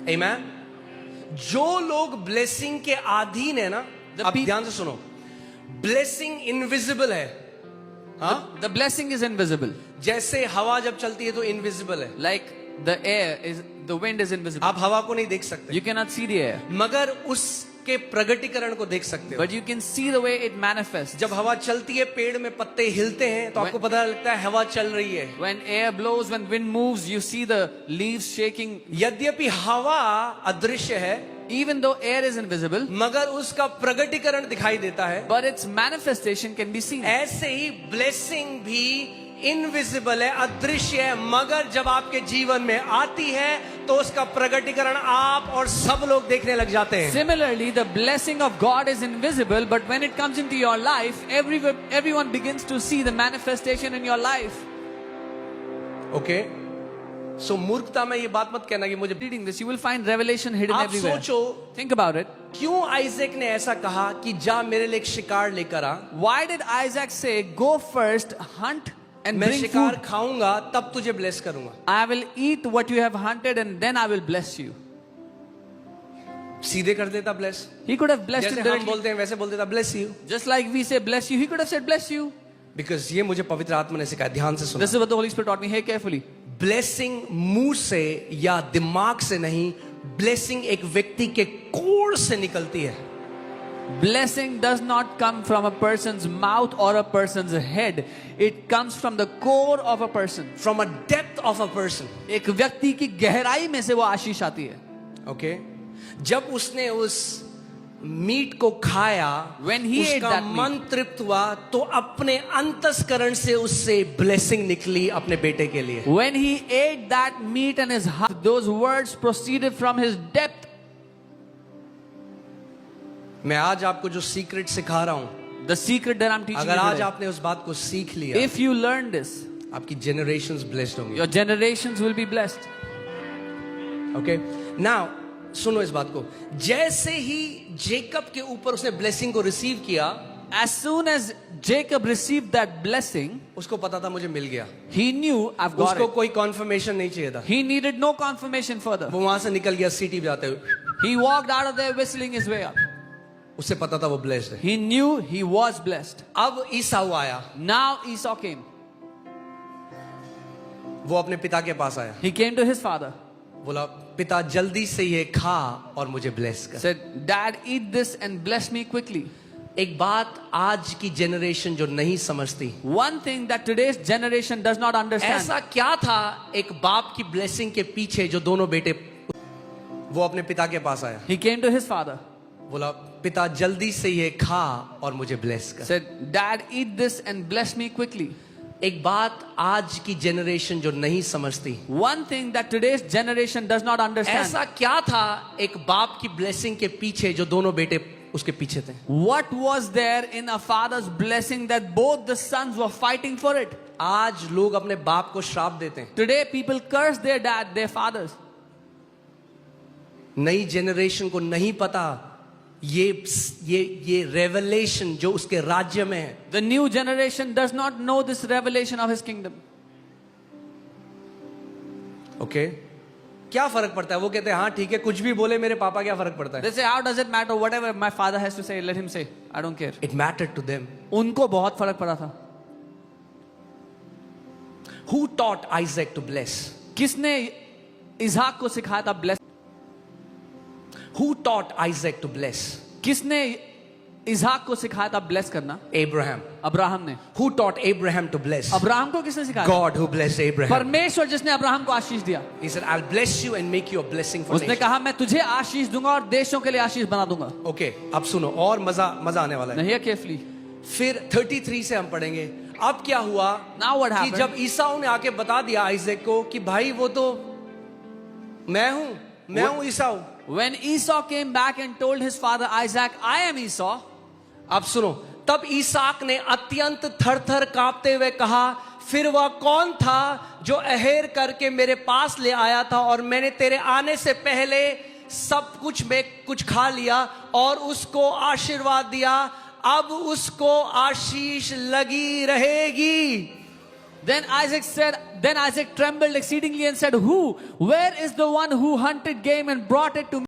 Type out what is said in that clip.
Amen? जो लोग blessing के अधीन है ना, अब ध्यान से सुनो, ब्लेसिंग इनविजिबल है. हाँ, The blessing is invisible. जैसे हवा जब चलती है तो इनविजिबल है. Like the air is, the wind is invisible. आप हवा को नहीं देख सकते, You cannot see the air, मगर उसके प्रगटीकरण को देख सकते हो. but you can see the way it manifests. जब हवा चलती है, पेड़ में पत्ते हिलते हैं, तो आपको पता लगता है हवा चल रही है. When air blows, when wind moves, you see the leaves shaking. यद्यपि हवा अदृश्य है, Even though air is invisible, मगर उसका प्रगटीकरण दिखाई देता है. but its manifestation can be seen. ऐसे ही ब्लेसिंग भी इनविजिबल है, अदृश्य है, मगर जब आपके जीवन में आती है तो उसका प्रगटीकरण आप और सब लोग देखने लग जाते हैं. Similarly, the blessing of God is invisible, but when it comes into your life, everyone begins to see the manifestation in your life. Okay, so मूर्खता में ये बात मत कहना कि मुझे. Reading this, you will find revelation hidden आप everywhere. सोचो, Think about it. क्यों आइजैक ने ऐसा कहा कि जा मेरे लिए एक शिकार लेकर आ, Why did Isaac say, "Go first, hunt and मैं bring शिकार food. खाऊंगा तब तुझे ब्लेस करूंगा"? I will eat what you have hunted, and then I will bless you." सीधे कर देता bless, He could have blessed जैसे him हम directly. बोलते हैं वैसे बोल देता bless you. Just like we say bless you, he could have said bless you. Because ये मुझे पवित्र आत्मा ने सिखाया. ध्यान से सुनो, This is what the Holy Spirit taught me. Hey, carefully. Blessing मुंह से या दिमाग से नहीं, ब्लेसिंग एक व्यक्ति के कोर से निकलती है. Blessing does not come from a person's mouth or a person's head. It comes from the core of a person. From a depth of a person. एक व्यक्ति की गहराई में से वो आशीष आती है. ओके, जब उसने उस मीट को खाया, When he ate उसका that meat, मन तृप्त हुआ, तो अपने अंतस्करण से उससे ब्लेसिंग निकली अपने बेटे के लिए. when he ate that meat and his heart, those words proceeded from his depth. मैं आज आपको जो सीक्रेट सिखा रहा हूं, The secret that I'm teaching अगर you आज today. आपने उस बात को सीख लिया, If you learn this, आपकी जनरेशंस ब्लेस्ड होंगी. your generations will be blessed. Okay, now सुनो इस बात को. जैसे ही जेकब के ऊपर उसने ब्लेसिंग को रिसीव किया, As soon as Jacob received that blessing, उसको पता था मुझे मिल गया. he knew I've got उसको it. कोई कॉन्फर्मेशन नहीं चाहिए था. He needed no confirmation further. वो वहां से निकल गया सिटी जाते हुए. He walked out of there whistling his way up. उससे पता था वो ब्लेस्ड है. He knew he was blessed. अब ईसाऊ आया, Now Esau came. वो अपने पिता के पास आया, He came to his father. बोला पिता जल्दी से ये खा और मुझे ब्लेस कर. Said, "Dad, eat this and bless me quickly." एक बात आज की जनरेशन जो नहीं समझती, One thing that today's generation does not understand. ऐसा क्या था एक बाप की ब्लेसिंग के पीछे जो दोनों बेटे. वो अपने पिता के पास आया, He came to his father. बोला पिता जल्दी से ये खा और मुझे ब्लेस कर. Said, "Dad, eat this and bless me quickly." एक बात आज की जनरेशन जो नहीं समझती, One thing that today's generation does not understand. ऐसा क्या था एक बाप की ब्लेसिंग के पीछे जो दोनों बेटे उसके पीछे थे. What was there in a father's blessing that both the sons were fighting for it? आज लोग अपने बाप को श्राप देते हैं. Today people curse their dad, their fathers. नई जनरेशन को नहीं पता ये रेवलेशन जो उसके राज्य में है. The new generation does not know this revelation of his kingdom. Okay, क्या फर्क पड़ता है? वो कहते हैं हाँ ठीक है, कुछ भी बोले मेरे पापा, क्या फर्क पड़ता है? They say, "How does it matter? Whatever my father has to say, let him say. I don't care." It mattered to them. उनको बहुत फर्क पड़ा था. Who taught Isaac to bless? किसने इसहाक को सिखाया था bless? Who taught Isaac to bless? किसने इसहाक को सिखाया था bless करना? एब्राहम. अब्राहम ने. Who taught Abraham to bless? Abraham को किसने सिखाया? God who blessed Abraham. परमेश्वर जिसने अब्राहम को आशीष दिया. He said, I'll bless you and make you a blessing for उसने nations. कहा मैं तुझे आशीष दूंगा और देशों के लिए आशीष बना दूंगा. ओके, अब सुनो और मजा आने वाला है. नहीं, केयरफुली. फिर 33 से हम पढ़ेंगे. अब क्या हुआ Now what कि happened? जब ईसाऊ ने आके बता दिया आइजैक को कि भाई वो तो मैं हूं ईसाऊ. When Esau came back and told his father Isaac, "I am Esau," अब सुनो, तब ईसाक ने अत्यंत थर-थर कांपते हुए कहा, फिर वह कौन था जो अहेर करके मेरे पास ले आया था और मैंने तेरे आने से पहले सब कुछ में कुछ खा लिया और उसको आशीर्वाद दिया, अब उसको आशीष लगी रहेगी. Then Isaac said, Then Isaac trembled exceedingly and said, Who? Where is the one who hunted game and brought it to me?